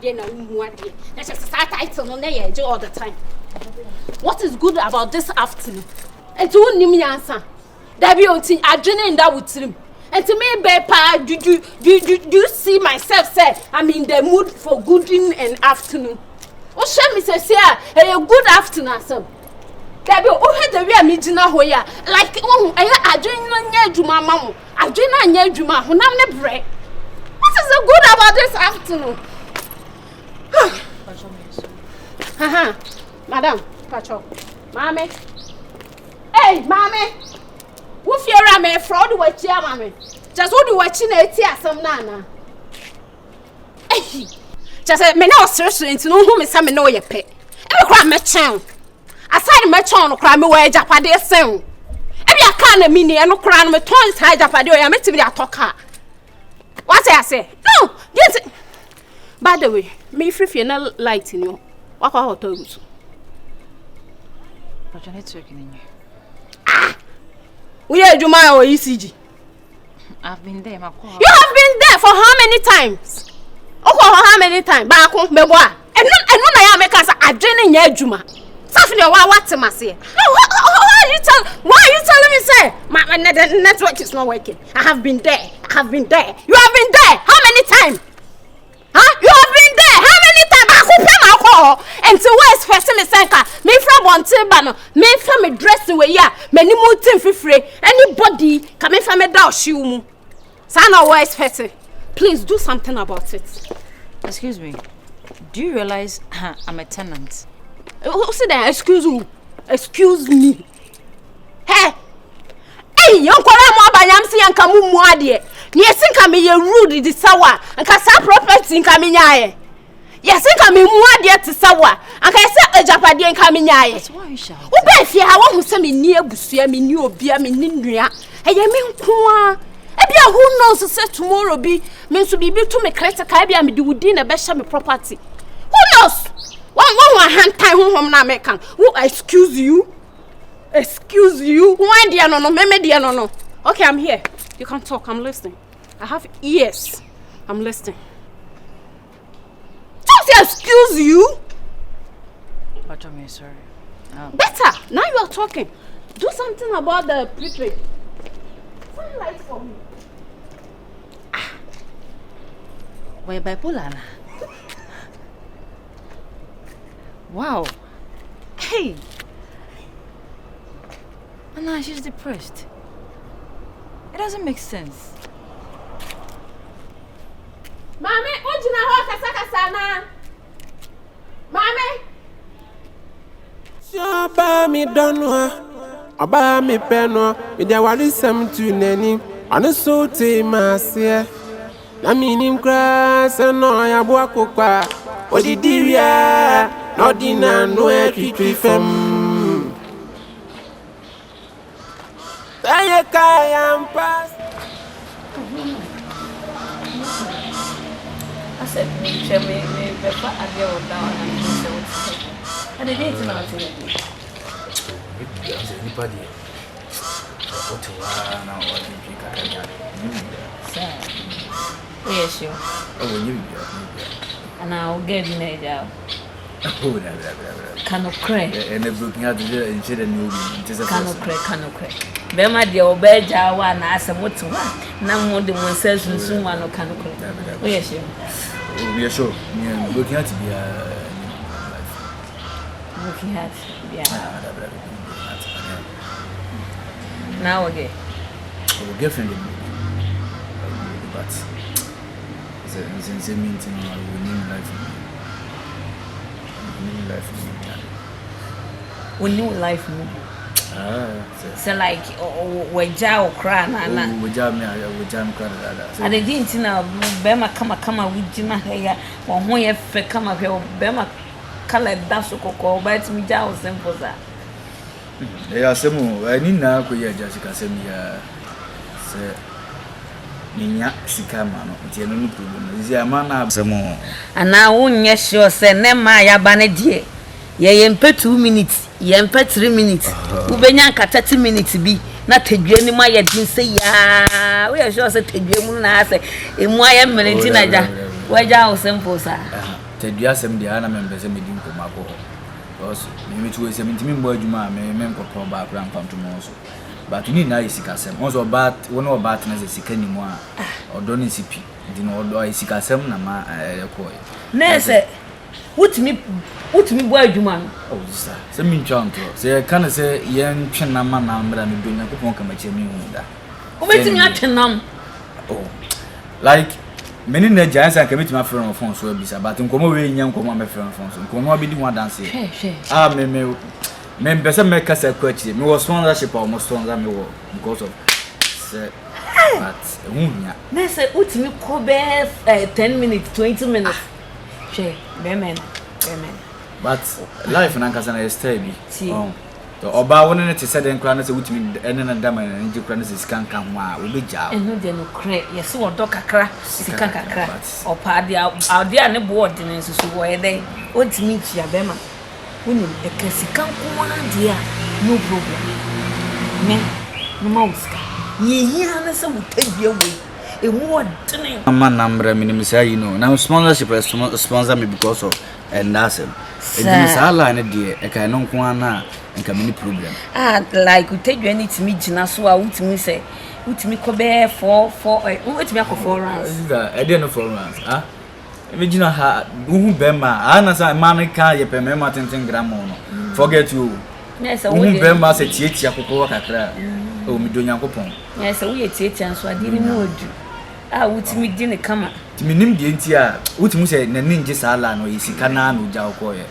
again that's just a title on there all the time. What is good about this afternoon? And to me answer. There be on I in that with him. And to me, Bepa, do you see myself say I'm in the mood for good in an afternoon? Oh, shall me say, a good afternoon, sir. There be over the real Mijina Hoya, like I drink near Juma Mamma, I drink near Juma, who nam break. What is so good about this afternoon? Haha, Madam, Pacho, Mammy. Hey, Mammy. Who fear I'm a fraud with your mammy? Just what do watching a tear some nana. Hey, just a minute seriously to know whom is some know your pet. Every crime a child. Aside my child, crime away Japadia sound. Every account mini and no crown with toys high Japadio, I met to be a talker. What I say? No, yes. By the way, me free fear no light in you. What I told you. But you're not working in you. Ah! We are Juma or ECG. I've been there, my boy. You have been there for how many times? Oh, for how many times? Back home, me boy. And none I am because I draining your Juma. Something what am I say? Why are you telling me say my network is not working? I have been there. I have been there. You have been there. How many times? Huh? You have been there. How many times? I could pay my call. And to where's first me senka? Me from one table, me from me dressing way ya. Many more thing for free. Anybody come in from me down shoe. Sana where's first? Please do something about it. Excuse me. Do you realize I'm a tenant? Who said that? Excuse you. Excuse me. Hey! Hey, young Korama by Yamsi and Kamu Muadie. Yes, think I'm a rude to Sawa and Casa property in Kaminaye. Yes, think I'm a Muadie to Sawa and I said a Japadi and Kaminaye. That's why you shout. Oh, Bessie, I want to send me near Busia, me new beer, me Nindria. Hey, I mean, Kwa. Ebia who knows say tomorrow be means to be to me credit Caribbean me do within a best me property. Who knows? One hand time home na American. Who excuse you? Excuse you? Why dear no me dear no. Okay, I'm here. You can talk. I'm listening. I have ears. I'm listening. Just excuse you. But I'm sorry. Better. Now you are talking. Do something about the prepaid. Some light for me. Why bipolar? Wow. Hey. Anna, she's depressed. It doesn't make sense. Mommy, what do you know? Kasana. Mommy. Shaba mi donwa. Aba mi penwa. Mi de wali sem tu neni. Anu so te masie. Na mi nim kra se no ya bo akokwa. Odidiria. No dina no etwi fem. Aye kaya pass. I said, shall we befa agye down and say what? And the date now say. Anybody? What to now or drink kakanya? Sir. Yes, sure. Oh, you. And I'll get in job. Oh, Cannot cry. And the booking out the incident movie. Cannot cry. Bema de obeja wa na asemoto wa na mo de mo sensun wa no cannot cry. Oh yes, we are sure. Booking out to be looking at now again. Our girlfriend, but since the meeting, we need life. We new life. So like we jaw cry na. We jam cry Dada. And the didn't na bema kama we jina here won ho ye fe kama hwe bema kala da so kokko but me jaw simple za. Yeah, semu ani na ko ye jasika semu ya se ninya sika ma no nti no problem izi ama na semu ana wonye sure se ne ma ya ba ne die ye mpe 2 minutes ye mpe 3 minutes ubenya nka 30 minutes bi na tedwe ni ma ye din se ya we sure se tedwe mu na se emu aye minute na ja we ja o simple sa tedua sem dia na membese medin ko mako ho because me to we sem ntimi mbo adwuma me nkopon ba akra mpamto mo so but you need na isika sem also but one of bat na sika ni mu a odo ni sipi di no odo isika sem na ma ekoy na se wutimi bo adwuma no oh sir se mi ntwanto se kan se ye ntwena ma na mra me do nyakopon ka ma che mi hu da obetimi atwenam oh like many na jansa ka metima frɛ no phone so abisa but nkomo we nya nkomo me frɛ no phone so nkomo abi di ho dance me pese me kasa kwachi me was sponsorship almost sponsor me wo because of say but hunya na say utimi ko be 10 minutes 20 minutes she bemen but life na kasa na stay bi to oba woni ne te say den kra na say utimi ene na dama na nji kra na say scan kan ho a obegya eno de no kre yes wo do kakra sika kakra opa dia ne bo de ne nsusu wo ye den otimi tia bema woni e kasika ko dia no problem me no mouska ye na say mutadua we e mu odene amma namra minim say you know now sponsorship sponsor me because of and that's it is sala ne de e kan no nko ana nka mini problem like utadua ni timi gina so a utimi say utimi ko be 4 utimi akọ 4 rounds is that I didn't know 4 rounds Imagine ha uhu bema ana sa man ka ye pe mema 10 gram no forget you yes uhu bema se tietia akoko kakra o mi do nyankopon yes we tietia nso ade ni mu odu wutimi di ne kama timi nim die ntia wutimi se na ninje sala no yisika na no ja ko ye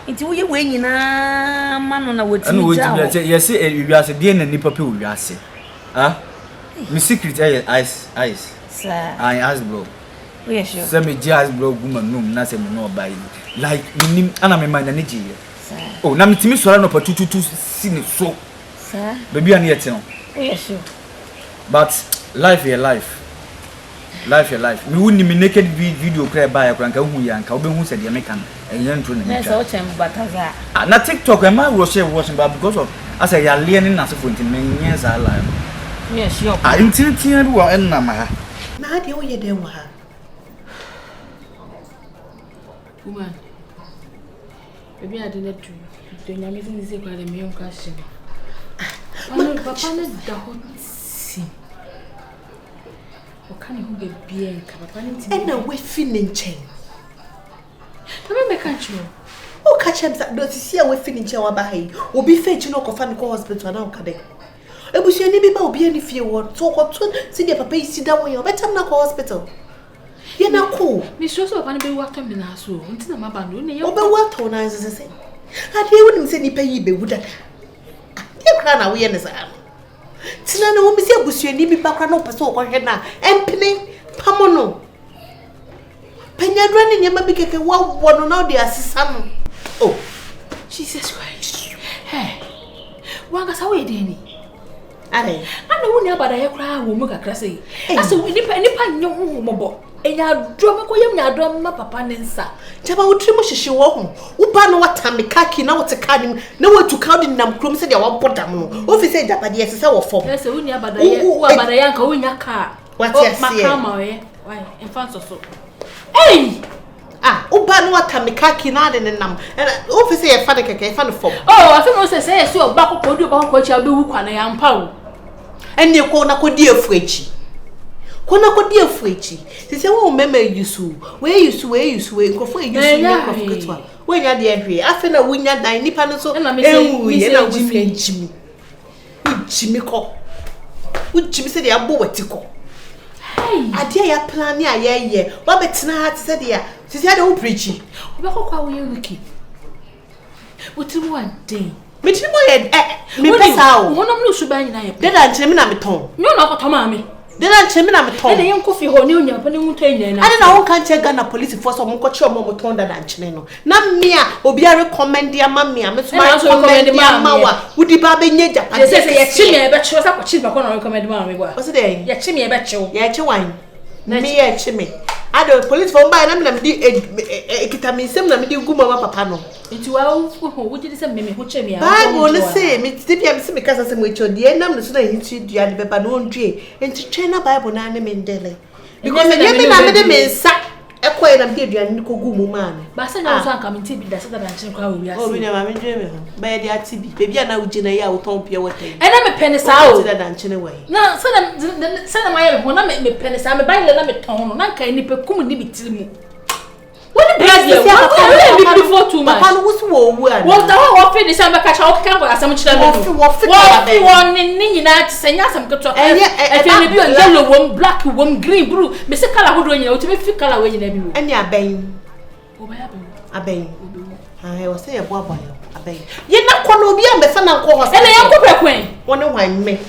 nti wo ye we nyina ma no na wotimi ja wo yes e ase die na nipa pe wo ase mi secret ice sir ice bro we sure say me jazz bro guma num na say me no buy like minim ana me man na ne jiye oh na mitimi sora no patututu sine so sir baby an yet no we sure but life me woni me naked video cry buy akran ka hu ya nka obehu se de me kan enye ntro na me so chem bataza na TikTok am I watching but because of as I learning na so for ntin me nye za live we sure intin bi wa enna ma ha na de wo ye den wa ha woman baby I didn't do the nyamezi ni se kwa le me onka hye papa ne da ho si o kan ho be bia nka papa ne ti na we fi ne nchen me ka chuo o ka chem sa do sisi a we fi ne nchen wa ba hai obi fe chi no ko fa ne ko hospital na o ka de ebusu ni bi ba obi ani fie wo to ko to si de papa isi da wo ye betam na ko hospital ye na ko mi so papa ne be wato me na so nti na maba no ne ye o be wato na sese ade wo nim se ni pa yi be wuda ye kra na wo ye ne sa tina na wo mi se ebusu ni bi ba kra na o pese o ko hwe na empini pamono panyadwa ni nyama bi keke wa wono na o de asesa no oh Jesus Christ hey wanga sa we de ni are ana wo ni abada ye kra wo mu kakra sei asa nipa nyo ho mobo enya adro ko yem nya adro ma papa ne nsa jaba wo trimo hyehye wo ho wo ba no watame kaki na wo te ka nim na wo tu ka di nam krom se de wo bodam no wo fi se jaba de se wo fom ese wo ni abada ye wo abada ye nka wo nya ka what you see makama we why in front of so hey wo ba no watame kaki na de ne nam wo fi se ye fa de keke ye fa no fom afi no se ye o ba ko du ba ko chi abe wu kwa na ya mpa wo ene ko na ko di efu echi kona ko di efu echi se wo mema yusu we nkofo yusu ni nkofo ketwa we nya de ehwe afi na wunya dan nipa no so ewu ye na wufi njimi njimi ko ujimi se de abo watiko ade ya plan ya ye wa betina ha se de ya se de wo preachi wo be kokwa wo ye wiki wo timu one day me timu ye me pesa o wo no mlu suba nyina ye Dada nchemi na meton nyo na ko ma me Dada nchemi na meton ene yen kofi ho ne onya pa ne muto enya na ade na won kan che Ghana police force o monko che o moton Dada nchemi no na mmia obi a recommend ya ma mmia me so ma recommend ya ma wa wudi ba be nye Japan se ye chi me e be che sa ko chi ba ko na recommend ma me gwa o se de ye chi me e be che ye che wan me ye chi me ade police for mba na me di ekitaminsem na me di guma ma papa no nti wa wo gidi se me ho che me Bible no say me tipia me se me kasa se mo echo die nam no so na hinti dua de beba no ndue nti twen na Bible na ne me ndele because me me na me de me nsa Ekwa na bi aduane ni kogu mu ma no. Ba se nya so anka me tibi da se da nche kwa wi ase. O bi na ma me dwe me ho. Ba ye dia tibi. Bebi ana uji na ya uton pie water. E na me pene sa o. Da nche ne wai. Na se na ma ye ho na me pene sa me ba ile na me ton no na nka ni pe kum ni bitiri mu. What the bless you? What before too much? Papa no wusu wo wu an. What the what finish am ka cha o kan go asam chira me. What ni nyina senya asam keto. E fe bi o yellow wom, black wom, green, blue. Me se color hodo nyina o ti me fi color we nyina bi wo. Ani aben. O ba ya be. Aben. Ah, o se ye bo aboyo. Aben. Ye na ko no obi am be fa na ko hospital. E na ye ko prekwen. Woni wan me.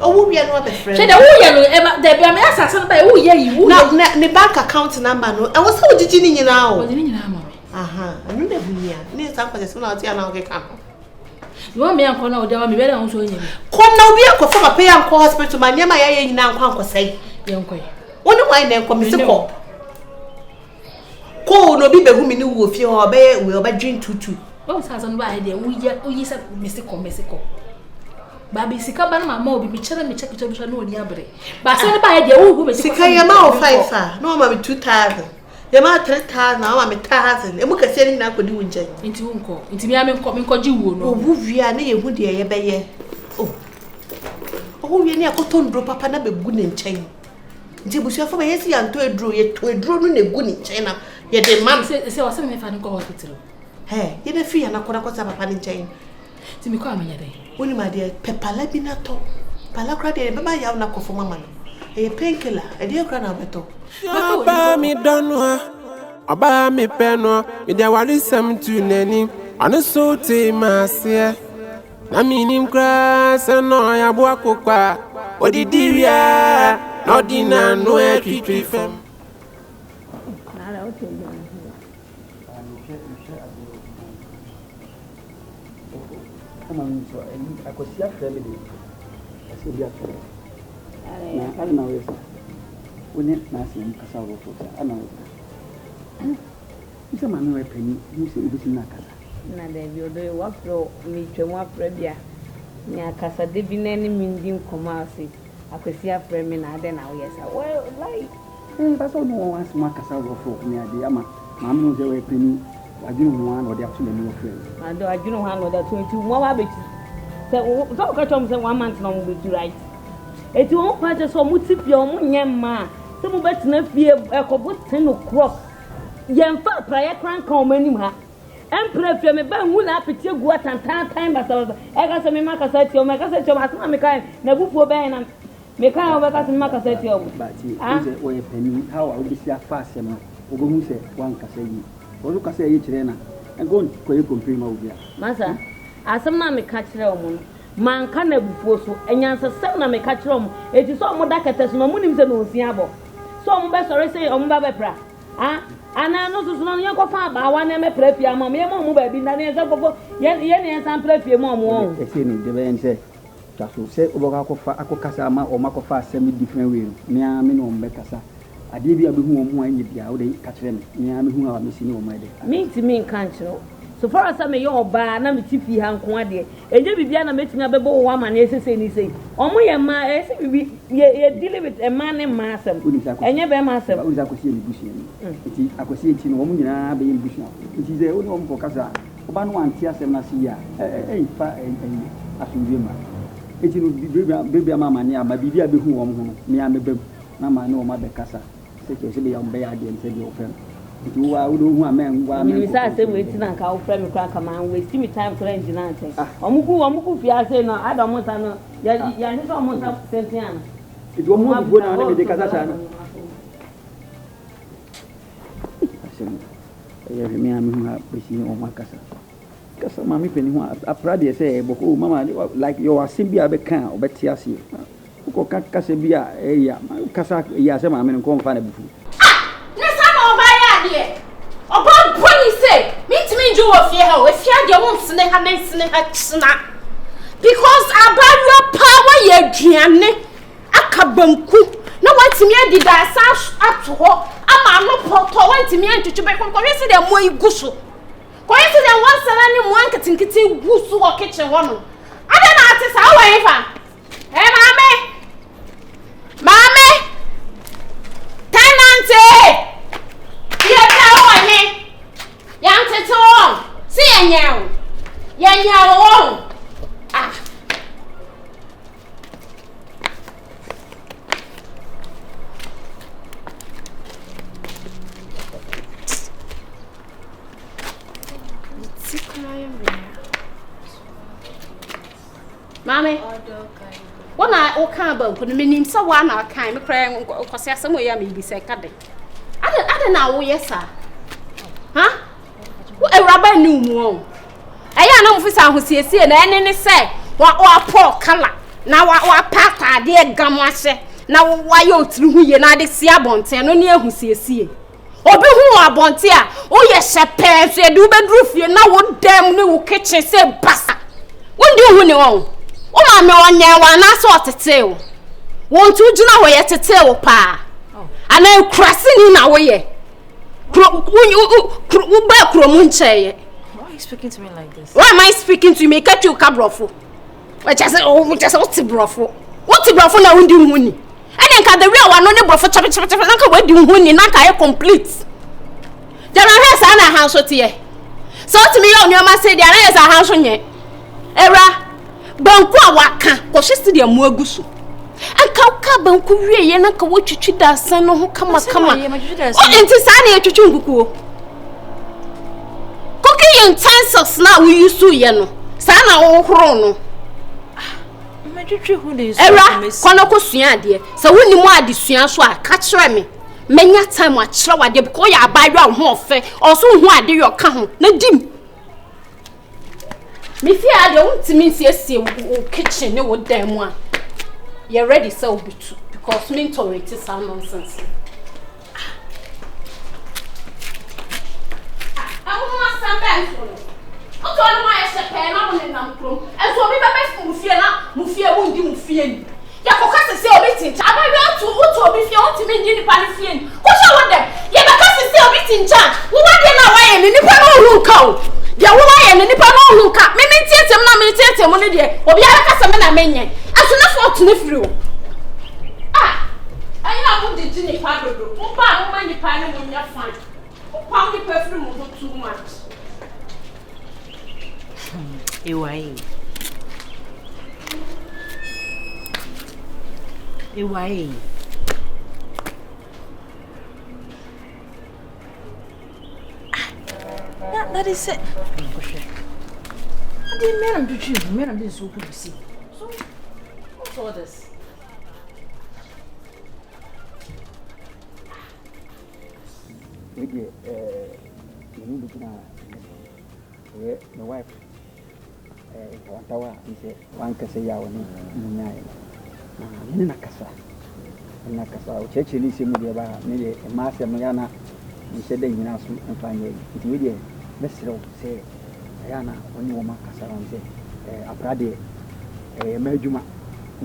Owu bia no be friend. She da wo ye no e da bia me asase ba wo ye yi wo. Na ne bank account number no. E wo se wo gigi ni nyina o. O ni nyina ma me. Aha, anu na bunia. Ni san kwa se na o ti ana o ke kan. You me anko na o da wa me be da wo so nyina. Ko na obi akofo papa ya anko hospital ma nyama ya ye nyina anko ankosai. Ye nko ye. Woni wan na enko me se ko. Ko no bi be hu mi ni wo fie ho we oba drink tutu. O sa so no ba ide wo yi se Mexico. Ba bi sika ba na mama obi mi chere me check to no oni abre. Ba se ne ba ide wo hu Mexico. Sika ya ma o 5 no ma be 2000. Ya ma 3000 na ma me 1000. E mu kase ni na akodi wo njan. Nti wo nko. Nti mi ame nko ji wo no. Owu via na ye hu de ye be ye. Oh. Owu wie ni akoto ndro papa na be gu ne nchen. Nti busuafo ba yesi ya nto edro ye to edro no na gu ne nchen na ye de mam se wase me fa nko hospital. He, ye na fi ya na kona kwasa papa ne nchen. Ti mi ko amanya dai. Woni ma de pepala bi na to. Pala kra de be ba ya na kofo mama no. E painkiller, e de kra na beto. Aba mi donu aba mi peno mi de wali sem tu nani anu so te masie na mi nim kra se no ya bo akokwa odidi wia no di na no e twitwi fem Na la o te do. Kama mtu akosia family asidia tu. Na kali na wewe. Wone na asi mkasa wo foto ana wewe. Nse ma me pani nse obisi na kasa. Na de bi odo wa fro mi twemu afra bia. Ni akasa de bi na ni mindi nkoma ase. Akosia afra mi na ade na wo yesa. Well like Pasa no wa asma kasa wo foto ni ade ama ma me no se we pani adwunu ho an ode ato na ni wo frɛ. ado adwunu ho an ode 20 mo wa beti. So ka chom se 1 month na mo beti right. Eti won pa je so mo tipia o mo nyemma. Se mo beti na fie ekobo 10 o'clock. Yemfa prayer crank on manim ha. Empre fie me ba hu na apeti gu atantan time basa. E ka se me makasa ti o me ka se ti o asma me kai na bufuo ben na me kai o be ka se me makasa ti o. Ba ti ze o ye pani how I obisi afa asem no. Obo hu se wan kasa yi. Ozo kasa yi kire na. E go ko ye complain ma obia. Masa asem na me ka kire o mo. Manka na bufuo so enyansa sem na me ka kire o mo. Eti so mo da kete so no mo nim se no osia bo. So mo be sorry say o mo ba be pra. Ana no so no yen ko fa ba wa na me prefie ama me mo ba bi na ne se kofo ye ne san prefie mo mo e se ni de be en se taso se oboka ko fa akokasa ama o makofa asem different way me a me no mbe kasa ade bi abehu o mo anyi bia o de ka kire me a me hu a me si ni o ma de me ti me kan kire so far as me yo ba na me ti fi ha nko ade enye bibia na metumi abebo wo ama na esese ni sei omo ye ma ese bibi ye deal with a man and massam enye be massam o za ko si ni busu ni eti akosi eti no mo nyina be ye busu eti ze o no mo kasa o ba no anti asem na si ya fa asunwie ma eti no bibia mama ni ama bibia behu wo mo me a mebam na ma ne o ma be kasa se ke se be ya mbe ya de nse de o fem eti wa o do hu amen wa me sa se we ti na ka o fra me kra ka man waste me time for engineer ten omuku fi ase no adamu ta no ya ni so mo sa sentiana eti o mo bu na me de kasa sa no asem ya me a me hu a be si o ma kasa kasa ma me peni hu a prade se e boko mama like your asem bia be kan o be ti ase ko kasa bia e ya kasa ya se ma me ko mfa na bufu Oba boni say, me timi ju wo fie ha, we fie de won sene ha na sene ha china. Because abaru power ye aduane akabanku. Na watimi adida asa ato ho, ama no poto watimi antwetwe be ko we se de mo igusu. Ko we se de wan sana ni mo anketenkete gusu wo kitchen ho no. Ade na ate sa wo yifa. Mame! Tenante! Yanyaw. Ah. Mommy, what I can't about put me in so one I can't cry because somewhere may be second. I don't know, yes, sir. Huh? What a rubber new moon. I know for some who see and any say what poor color. Now what pack dear gamma now why you through United Siabont and only who see. Obi who are bontia. Oh, yes, a pair said, do bedroof you now would damn new kitchen say basta. When do you know? Oh, my man, one I saw to tell. Won't you know where to tell, pa? And I'm crossing in our way. Why are you speaking to me like this? Why am I speaking to you? Make you cabrofu. Which I said, oh, just what's the brofu? What's the brofu now? Do money? And then the real one on the brofu chop, where do you money? Not I complete. There are a house with you. So to me, on your must say there is a house on ye. Era. Bankwa waka ko hwese de amuagusu anka ka banku wie ye na ka wotwitwi da san no ho kama o enti sa na etwitwi ngukuo koki yin chances na we use ye no sa na wo horo no matwitwi hu de so era kono ko sua ade sa woni mu ade sua so a ka kire me menya time a kire wade because ya abawa ho ofe oso hu ade yo ka ho na dim. Me fear I don't mean see kitchen no damn one. You're ready so be true because me tolerate some nonsense. I want some bands for you. I'm going my pen on in Namcro. And so be my Mufia won't do Mufian. Ya focus say obitin. I don't to be fear to me in the Palifian. What you want them? Ya because say obitin charge. Who want them away and in the panel cow? Ya woman and nipa no hu ka me tietem na me tietem no de obi ara kasa me na menye aso na for to ne firi ah ayi na mo de gini pa dodo mo pa mo ma nipa ne mo nya fan o pa mo nipa firi mo too much Ewai that is it. I didn't mean to choose. Madam, this is so good to see. So, what's all this? With you looking at my wife. He said, one can say, Nakasa. Nakasa, Church in Isimudia, maybe a master Mayana. He said, then you know, and find it. Immediate. Mr. say, Ayana, only woman Casaran say, a Prade, a Merjuma.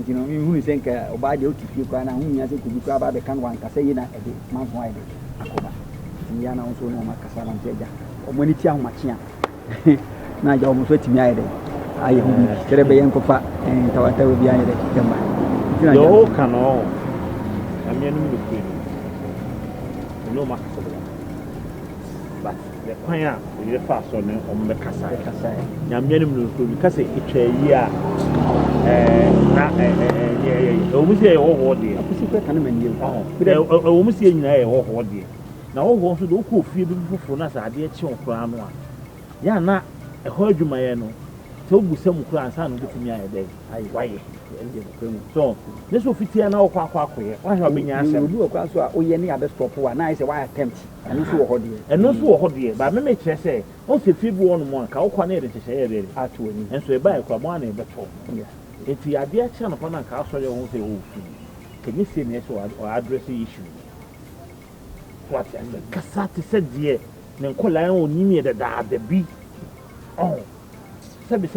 You know, who is think about you to Kana, whom you could grab the can one Casayina at the month wide. Acoba. Yana also know my Casaran Jaja. Or when it's young Machina. Now you're almost waiting me. I am Kerebe and Papa and Tawata will be behind the Yo, Cano. I'm your new queen. No matter. But the choir is fast on the Casai. Yamian will because it's a year. Almost a whole day. Almost a year or day. Now, all to do who feel before us, I dear children crown one. Ya na a heard you my no. So we some class and get me a day. I why. So this will fit here now. Why have been answered? You do a class or any other stop one. I say why attempt and no so hot and no so hot dear. But me say, also if you want one, I'll connect to say it actually. And so buy a one but if you are dear channel upon a castle, you won't say, oh, can you see me or address the issue? What Cassati said, dear, then call I only near the B. Oh, Sabi,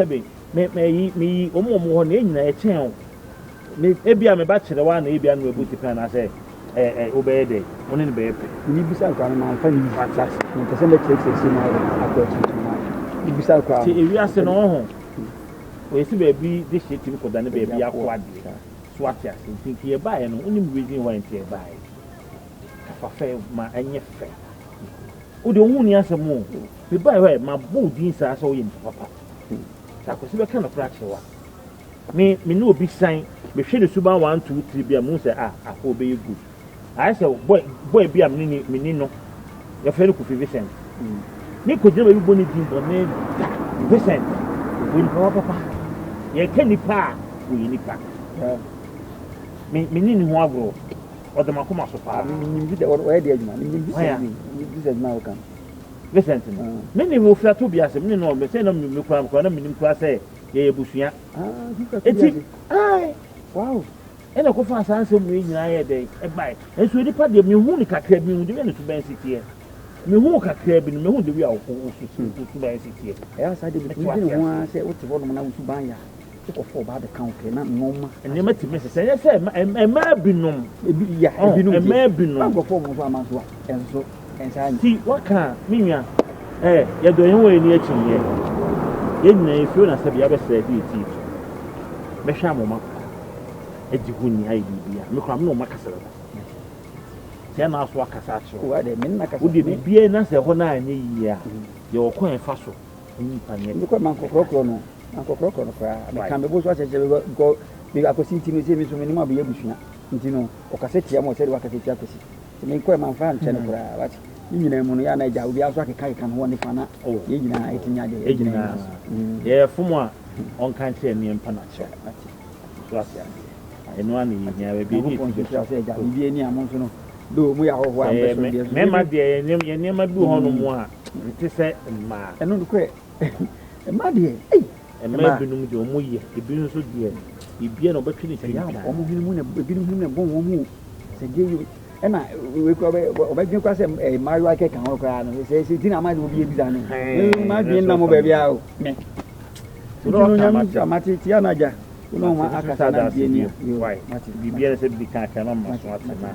me, more name a channel. Maybe I'm a bachelor one, maybe I'm a booty pen. I say, obey day, one in the baby. You be so kind of funny, and to send the checks a similar. You be so kind. If you ask no, we see baby this shit you could than a baby aquad. Swatches, and think here by and only reason why here by. For fair, my any fair. o de hu ni asemo be bai we ma bo din sa so ye papa ta ko se be kan fra chewa me no obi san me hwe de suba 1 2 3 bia mu se ko be good I say boy bia me ni no ya fere ku fi Vincent ni ko jira be boni din bo ne Vincent we ni papa ye ke ni pa we ni pa me ni ho agro o de makoma so pa ni bi de o de adwuma ni bi se ni bi se na o kan Vincent me ni wo fla to bia se me no me se na me kwa na me nim kwa se ye busua eti ai wow ena ko fa sanse mu nyina ye de e bai enso edi pa de me hu ni kakra bi hu de me to ben sitie me hu kakra bi me hu de wi a ko su ben sitie e asa de bi ni ho a se o te ho no na su ban ya ko fo ba de kan ke na noma ene ma ti me se ye ma binom ebi ya ebi no ma binom ko fo mo so ama so enso ensa ti waka minwa ye do yen we ni achi ye nyina ifio na sabi abese di ti me hwa mo ma edi huni ai bibia me kwa no makasara ya na aso akasa acho wa de men nakasa odi bibia na se ho na anye yi a ye okon fa so ni panye me kwa man kokrokro no kwa me kan me bo so acheche go me akosi ti me se me so me ni ma be yabusua ntino o kaseti ya mo se de wakati ti akosi me kwa man fa nche no kwa wati ni nyina mu no ya na ja obi aso akeka kan ho ni fa na ye nyina etinya de ye nyina ye fumu a on kan che ni empa na che so asia eno ani nya be bi ni ti se ja bi ni amon so no do mu ya ho ho ambe so de me ma de ye ma bi ho no mu a ti se ma eno du kwe ma de ma bi no mu de o mu ye ebi no so de ibia no betwi ni ti ya o mu hinu mu na ebi no hinu na bon wo mu se de yo ena we ko oba dwen kwa se mario ake kan ho kwa no se ti na ma de obi ebi da no ma dwen na mo ba bia o me no nyam ti amati ti anaja no ma akasa na bi ni why bibia se bi kan kan no ma so atena